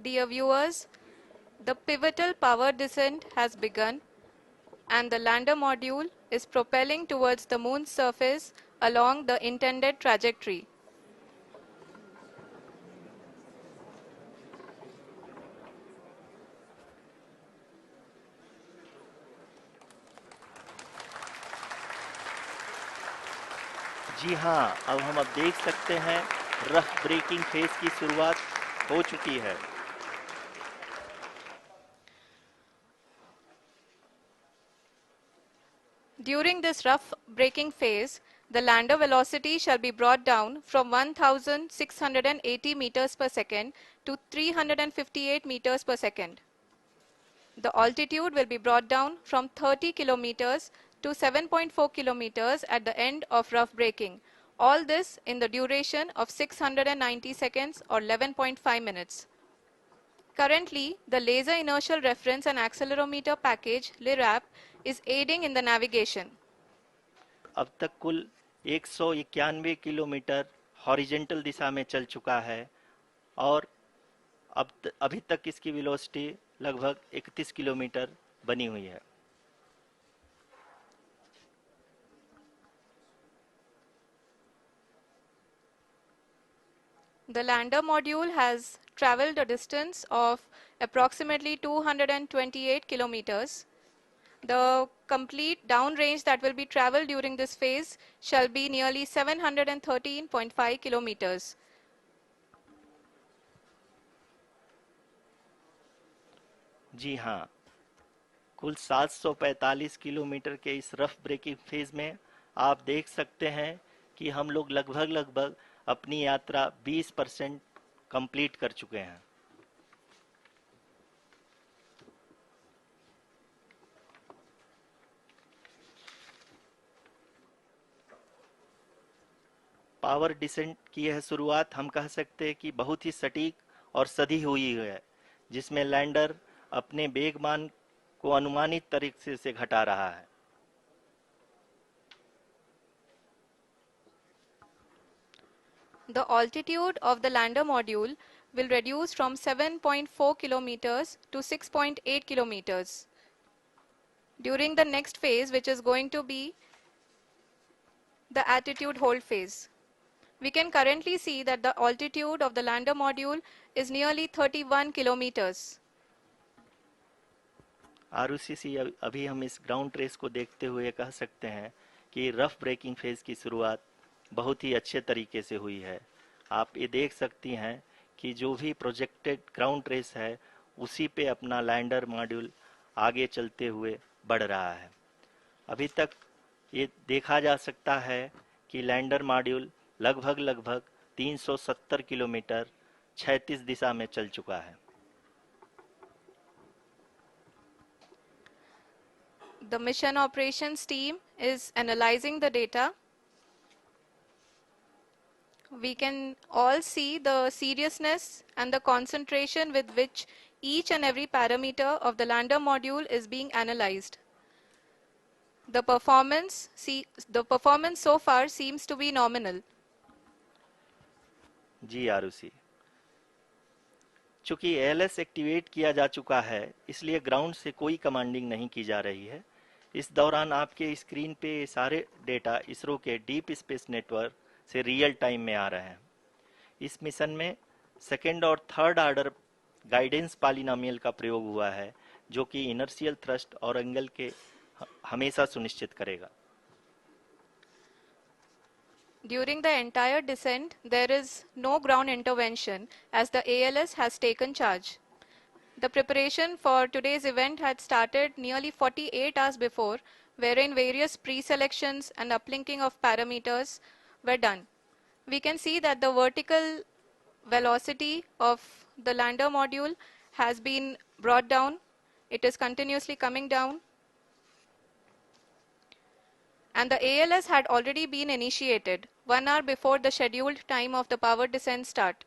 Dear viewers, the pivotal power descent has begun and the lander module is propelling towards the moon's surface along the intended trajectory. जी हाँ, अब हम देख सकते हैं rough breaking phase की शुरुआत हो चुकी है। During this rough braking phase, the lander velocity shall be brought down from 1680 meters per second to 358 meters per second. The altitude will be brought down from 30 kilometers to 7.4 kilometers at the end of rough braking. All this in the duration of 690 seconds or 11.5 minutes. Currently, the Laser Inertial Reference and Accelerometer package (LIRAP) is aiding in the navigation. अब तक कुल 191 kilometre horizontal दिशा में चल चुका है और अभी तक इसकी वेलोसिटी लगभग 31 किलोमीटर बनी हुई है। The lander module has traveled a distance of approximately 228 kilometers. The complete downrange that will be traveled during this phase shall be nearly 713.5 kilometers. जी हाँ, कुल 745 किलोमीटर के इस रफ ब्रेकिंग फेज में आप देख सकते हैं कि हम लोग लगभग अपनी यात्रा 20% कंप्लीट कर चुके हैं। पावर डिसेंट की यह शुरुआत हम कह सकते हैं कि बहुत ही सटीक और सधी हुई है, जिसमें लैंडर अपने वेगमान को अनुमानित तरीके से घटा रहा है। The altitude of the lander module will reduce from 7.4 kilometers to 6.8 kilometers. During the next phase, which is going to be the attitude hold phase. We can currently see that the altitude of the lander module is nearly 31 kilometers. Arushi अभी हम इस ground trace को देखते हुए कह सकते हैं कि रफ ब्रेकिंग फेज की शुरुआत बहुत ही अच्छे तरीके से हुई है। आप ये देख सकती हैं कि जो भी प्रोजेक्टेड ग्राउंड ट्रेस है उसी पे अपना लैंडर मॉड्यूल आगे चलते हुए बढ़ रहा है। अभी तक ये देखा जा सकता है कि लैंडर मॉड्यूल लगभग 370 किलोमीटर क्षैतिज दिशा में चल चुका है। The mission operations team is analyzing the data. We can all see the seriousness and the concentration with which each and every parameter of the lander module is being analyzed. The performance so far seems to be nominal. जी आरुषि, चूंकि ALS activate किया जा चुका है इसलिए ground से कोई commanding नहीं की जा रही है। इस दौरान आपके स्क्रीन पे सारे डेटा इसरो के डीप स्पेस नेटवर्क से रियल टाइम में आ रहे हैं। इस मिशन में सेकेंड और थर्ड ऑर्डर गाइडेंस पॉलिनोमियल का प्रयोग हुआ है जो कि इनर्शियल थ्रस्ट और एंगल के हमेशा सुनिश्चित करेगा। During the entire descent, there is no ground intervention as the ALS has taken charge. The preparation for today's event had started nearly 48 hours before, wherein various pre-selections and uplinking of parameters were done. We can see that the vertical velocity of the lander module has been brought down. It is continuously coming down. And the ALS had already been initiated 1 hour before the scheduled time of the power descent start.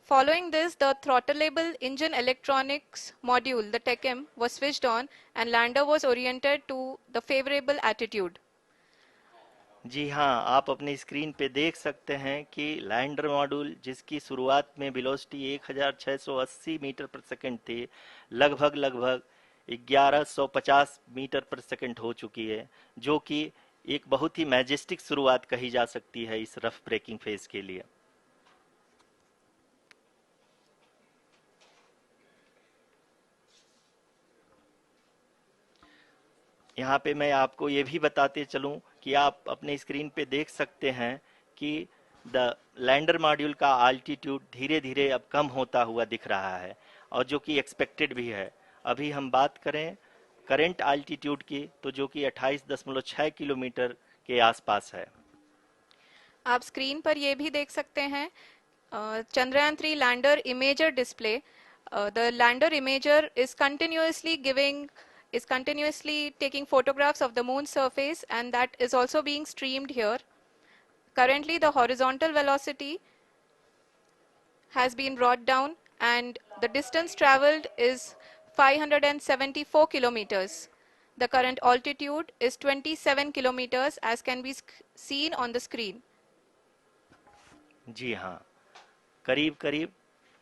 Following this, the throttleable engine electronics module, the TECM, was switched on and lander was oriented to the favorable attitude. जी हाँ, आप अपनी screen पे देख सकते हैं कि lander module जिसकी शुरुआत में वेलोसिटी 1680 मीटर पर सेकंड थी, लगभग लगभग 1150 मीटर पर सेकंड हो चुकी है, जो कि एक बहुत ही मैजेस्टिक शुरुआत कही जा सकती है इस रफ ब्रेकिंग फेज के लिए। यहाँ पे मैं आपको ये भी बताते चलूं कि आप अपने स्क्रीन पे देख सकते हैं कि द लैंडर मॉड्यूल का आल्टीट्यूड धीरे धीरे अब कम होता हुआ दिख रहा है, और जो कि एक्सपेक्टेड भी है। अभी हम बात करें करंट आल्टीट्यूड की, तो जो कि 28.6 किलोमीटर के आसपास है। आप स्क्रीन पर ये भी देख सकते हैं Chandrayaan-3 lander imager display. The lander imager is continuously taking photographs of the moon's surface, and that is also being streamed here. Currently, the horizontal velocity has been brought down, and the distance traveled is 574 kilometers. The current altitude is 27 kilometers, as can be seen on the screen. जी हाँ, करीब करीब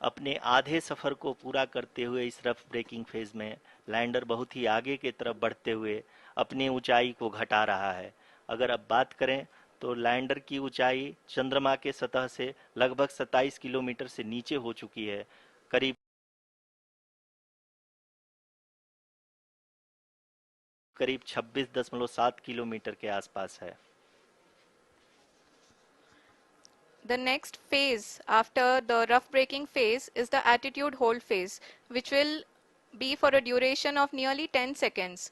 अपने आधे सफर को पूरा करते हुए इस रफ ब्रेकिंग फेज में लैंडर बहुत ही आगे की तरफ बढ़ते हुए अपनी ऊंचाई को घटा रहा है। अगर अब बात करें तो लैंडर की ऊंचाई चंद्रमा के सतह से लगभग 27 किलोमीटर से नीचे हो चुकी है, करीब करीब 26.7 किलोमीटर के आसपास है। The next phase after the rough braking phase is the attitude hold phase, which will be for a duration of nearly 10 seconds.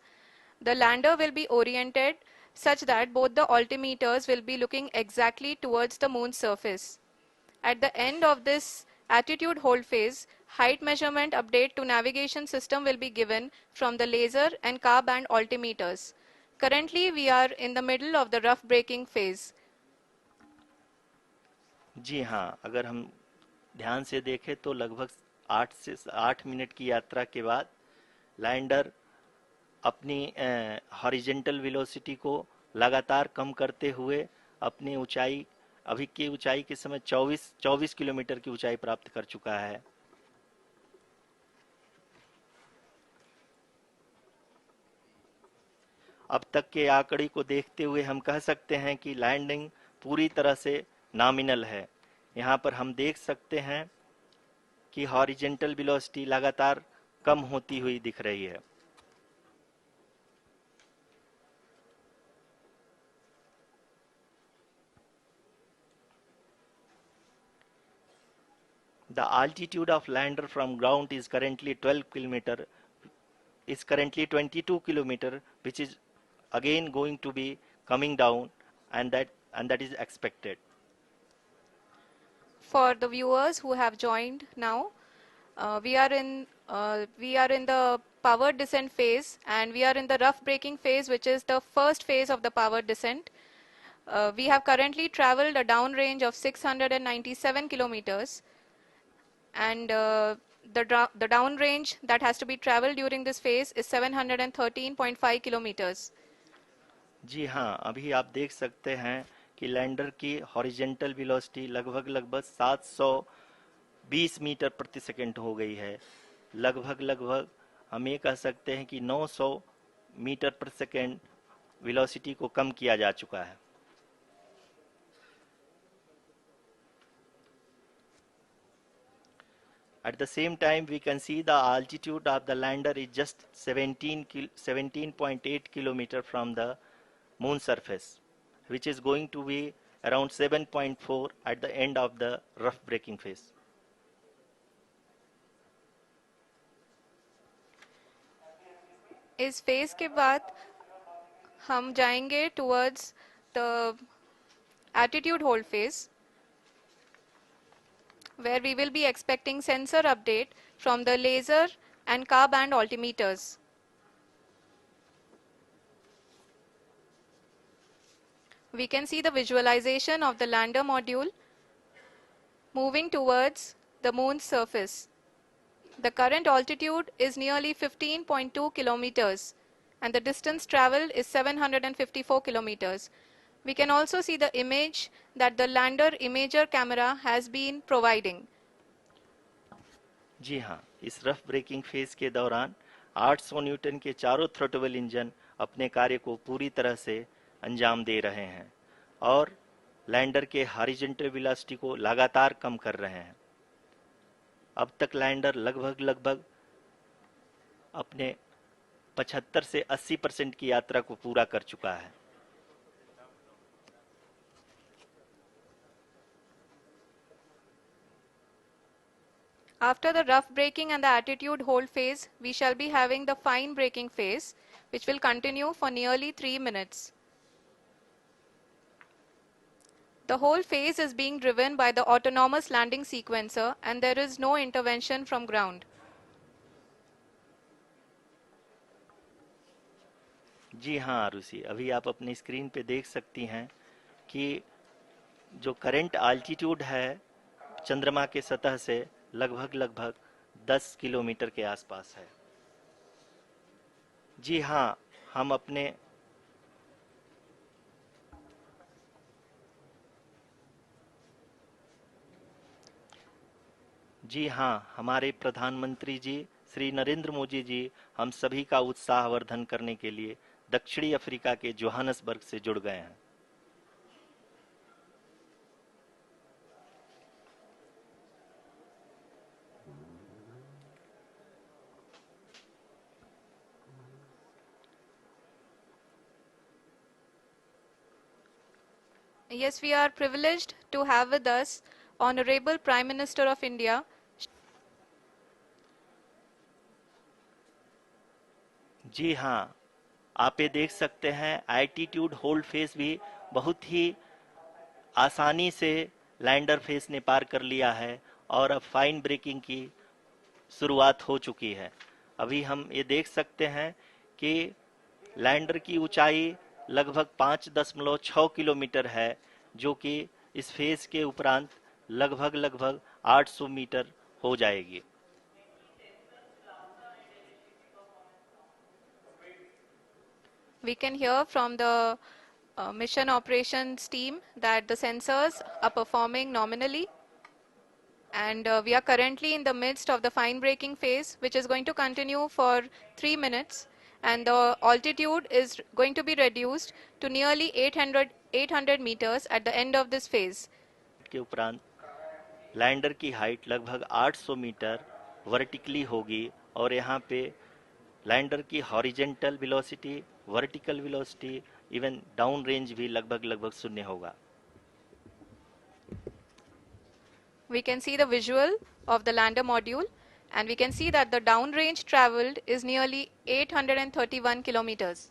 The lander will be oriented such that both the altimeters will be looking exactly towards the moon's surface. At the end of this attitude hold phase, height measurement update to navigation system will be given from the laser and car band altimeters. Currently, we are in the middle of the rough braking phase. जी हाँ, अगर हम ध्यान से देखें तो लगभग 8 से 8 minute की यात्रा के बाद लैंडर अपनी हॉरिजेंटल वेलोसिटी को लगातार कम करते हुए अपनी ऊंचाई, अभी की ऊंचाई के समय 24 किलोमीटर की ऊंचाई प्राप्त कर चुका है। अब तक के आंकड़े को देखते हुए हम कह सकते हैं कि लैंडिंग पूरी तरह से नॉमिनल है। यहाँ पर हम देख सकते हैं कि हॉरिजेंटल वेलोसिटी लगातार कम होती हुई दिख रही है। The altitude of lander from ground is currently 22 kilometer, which is again going to be coming down, and that is expected. For the viewers who have joined now, we are in the power descent phase, and we are in the rough braking phase, which is the first phase of the power descent. We have currently traveled a downrange of 697 kilometers, and the downrange that has to be traveled during this phase is 713.5 kilometers. जी हाँ, अभी आप देख सकते हैं कि lander की horizontal velocity लगभग लगभग 720 मीटर प्रति सेकंड हो गई है। लगभग लगभग हम ये कह सकते हैं कि 900 मीटर प्रति सेकंड वेलोसिटी को कम किया जा चुका है। At the same time, we can see the altitude of the lander is just 17.8 kilometer from the moon surface, which is going to be around 7.4 at the end of the rough braking phase. इस phase के बाद हम जाएंगे towards the attitude hold phase, where we will be expecting sensor update from the laser and car band altimeters. We can see the visualization of the lander module moving towards the moon's surface. The current altitude is nearly 15.2 kilometers, and the distance traveled is 754 kilometers. We can also see the image that the lander imager camera has been providing. जी हाँ, इस rough breaking phase के दौरान 800 Newton के चारों throttle engine अपने कार्य को पूरी तरह से अंजाम दे रहे हैं और लैंडर के हॉरिजॉन्टल वेलोसिटी को लगातार कम कर रहे हैं। अब तक लैंडर लगभग अपने 75 से 80% की यात्रा को पूरा कर चुका है। After the rough braking and the attitude hold phase, we shall be having the fine braking phase, which will continue for nearly 3 minutes. The whole phase is being driven by the autonomous landing sequencer and there is no intervention from ground. जी हाँ आरुषि, अभी आप अपनी screen पे देख सकती हैं कि जो करंट आल्टीट्यूड है चंद्रमा के सतह से लगभग 10 किलोमीटर के आसपास है। जी हाँ, हमारे प्रधानमंत्री जी श्री नरेंद्र मोदी जी हम सभी का उत्साहवर्धन करने के लिए दक्षिणी अफ्रीका के जोहानसबर्ग से जुड़ गए हैं। Yes, we are privileged to have with us Honorable Prime Minister of India. जी हाँ, आप ये देख सकते हैं एल्टीट्यूड होल्ड फेज भी बहुत ही आसानी से लैंडर फेज ने पार कर लिया है और अब फाइन ब्रेकिंग की शुरुआत हो चुकी है। अभी हम ये देख सकते हैं कि लैंडर की ऊंचाई लगभग 5.6 किलोमीटर है, जो कि इस फेज के उपरांत लगभग 800 मीटर हो जाएगी। We can hear from the mission operations team that the sensors are performing nominally, and we are currently in the midst of the fine braking phase, which is going to continue for 3 minutes, and the altitude is going to be reduced to nearly 800 meters at the end of this phase. के उपरांत lander की height लगभग 800 metre vertically होगी और यहाँ पे lander की horizontal velocity, vertical velocity, even down range भी लगभग शून्य होगा। We can see the visual of the lander module and we can see that the downrange traveled is nearly 831 kilometers.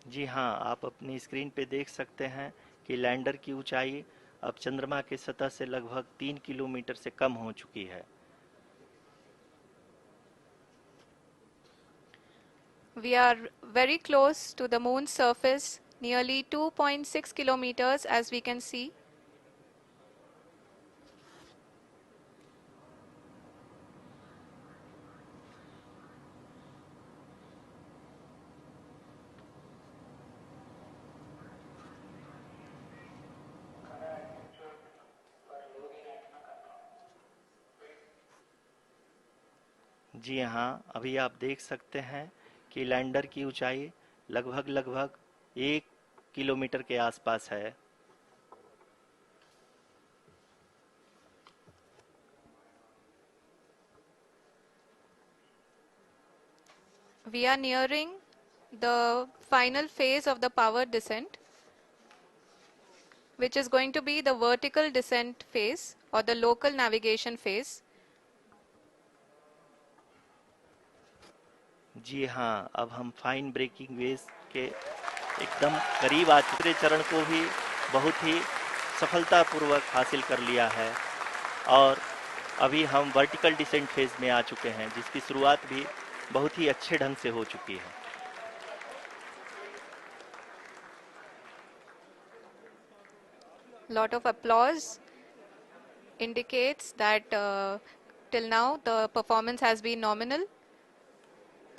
जी हाँ, आप अपनी स्क्रीन पे देख सकते हैं कि लैंडर की ऊंचाई अब चंद्रमा के सतह से लगभग 3 किलोमीटर से कम हो चुकी है। We are very close to the moon's surface, nearly 2.6 kilometers as we can see. जी हाँ, अभी आप देख सकते हैं कि लैंडर की ऊंचाई लगभग 1 किलोमीटर के आसपास है। We are nearing the final phase of the power descent, which is going to be the vertical descent phase or the local navigation phase. जी हाँ, अब हम फाइन ब्रेकिंग वेज के एकदम करीब आ चुके चरण को भी बहुत ही सफलतापूर्वक हासिल कर लिया है और अभी हम वर्टिकल डिसेंट फेज में आ चुके हैं, जिसकी शुरुआत भी बहुत ही अच्छे ढंग से हो चुकी है। Lot of applause indicates that till now the performance has been nominal.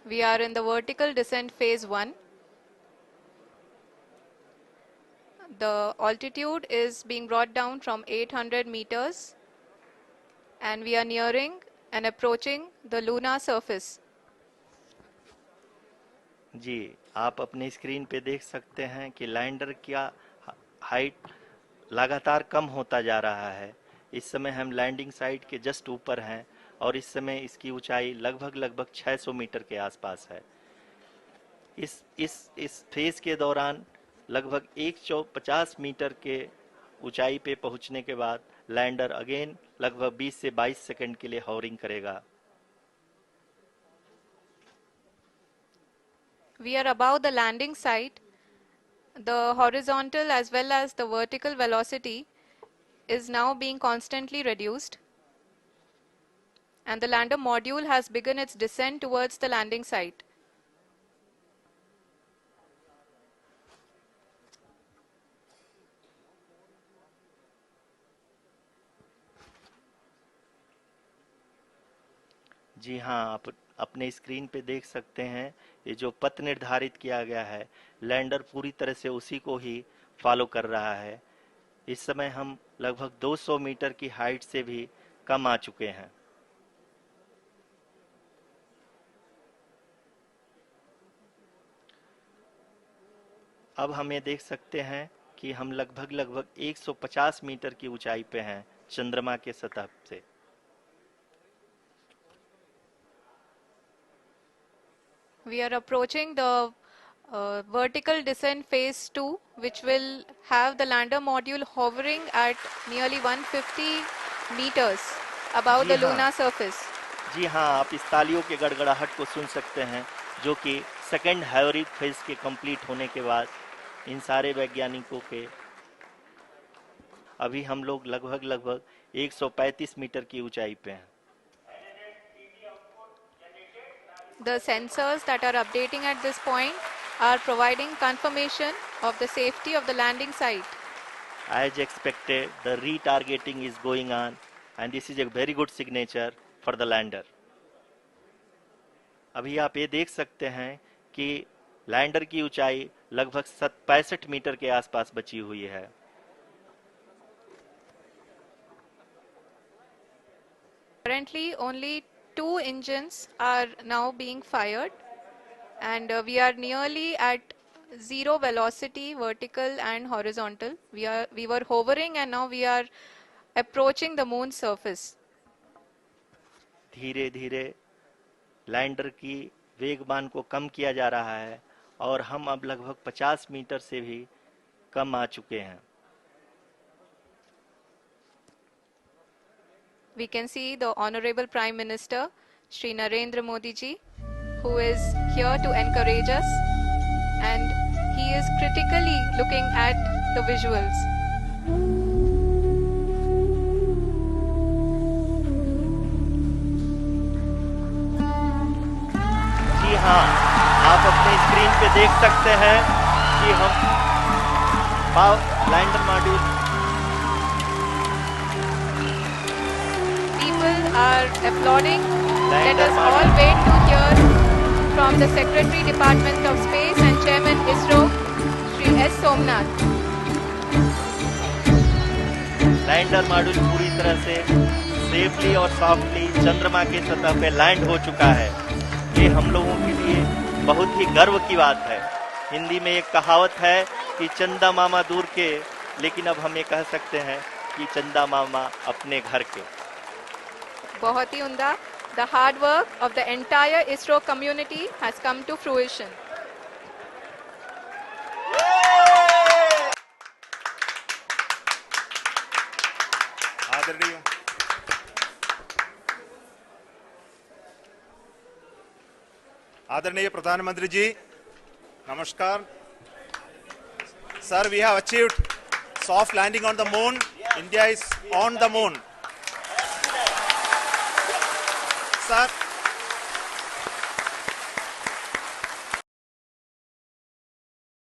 We are in the vertical descent phase 1. The altitude is being brought down from 800 meters and we are nearing and approaching the lunar surface. जी, आप अपनी screen पे देख सकते हैं कि lander का height लगातार कम होता जा रहा है। इस समय हम लैंडिंग साइट के जस्ट ऊपर हैं और इस समय इसकी ऊंचाई लगभग 600 मीटर के आसपास है। इस फेज के दौरान लगभग 150 मीटर के ऊंचाई पे पहुंचने के बाद लैंडर अगेन लगभग 20 से 22 सेकंड के लिए हॉवरिंग करेगा। We are above the landing site. The horizontal as well as the vertical velocity is now being constantly reduced. And the lander module has begun its descent towards the landing site. जी हाँ, आप अपने screen पे देख सकते हैं ये जो पथ निर्धारित किया गया है, लैंडर पूरी तरह से उसी को ही फॉलो कर रहा है। इस समय हम लगभग 200 मीटर की हाइट से भी कम आ चुके हैं। अब हम ये देख सकते हैं कि हम लगभग 150 मीटर की ऊंचाई पे हैं चंद्रमा के सतह से। We are approaching the vertical descent phase 2, which will have the lander module hovering at nearly 150 meters above the lunar surface. जी हाँ, आप इस तालियों के गड़गड़ाहट को सुन सकते हैं, जो कि सेकेंड हैवरिक फेज के कंप्लीट होने के बाद इन सारे वैज्ञानिकों के अभी हम लोग लगभग 135 मीटर की ऊंचाई पे हैं। The sensors that are updating at this point are providing confirmation of the safety of the landing site. As expected, the retargeting is going on and this is a very good signature for the lander. अभी आप ये देख सकते हैं कि lander की ऊंचाई लगभग 65 मीटर के आसपास बची हुई है। Currently, only 2 engines are now being fired and we are nearly at zero velocity, vertical and horizontal. We were hovering and now we are approaching the moon's surface. धीरे धीरे लैंडर की वेगमान को कम किया जा रहा है और हम अब लगभग 50 मीटर से भी कम आ चुके हैं। We can see the Honorable Prime Minister, Shri Narendra Modi ji, who is here to encourage us and he is critically looking at the visuals. जी हाँ, आप अपने स्क्रीन पे देख सकते हैं कि हम lander module are applauding. Let us all wait to hear from the Secretary Department of Space and Chairman ISRO, Shri S. Somnath. Lander module पूरी तरह से सेफली और सॉफ्टली चंद्रमा के सतह पे लैंड हो चुका है। ये हम लोगों के लिए बहुत ही गर्व की बात है। हिंदी में एक कहावत है कि चंदा मामा दूर के, लेकिन अब हम ये कह सकते हैं कि चंदा मामा अपने घर के। बहुत ही उम्दा। The hard work of the entire ISRO community has come to fruition. आदरणीय प्रधानमंत्री जी, नमस्कार। Sir, we have achieved soft landing on the moon. India is on the moon. Sir,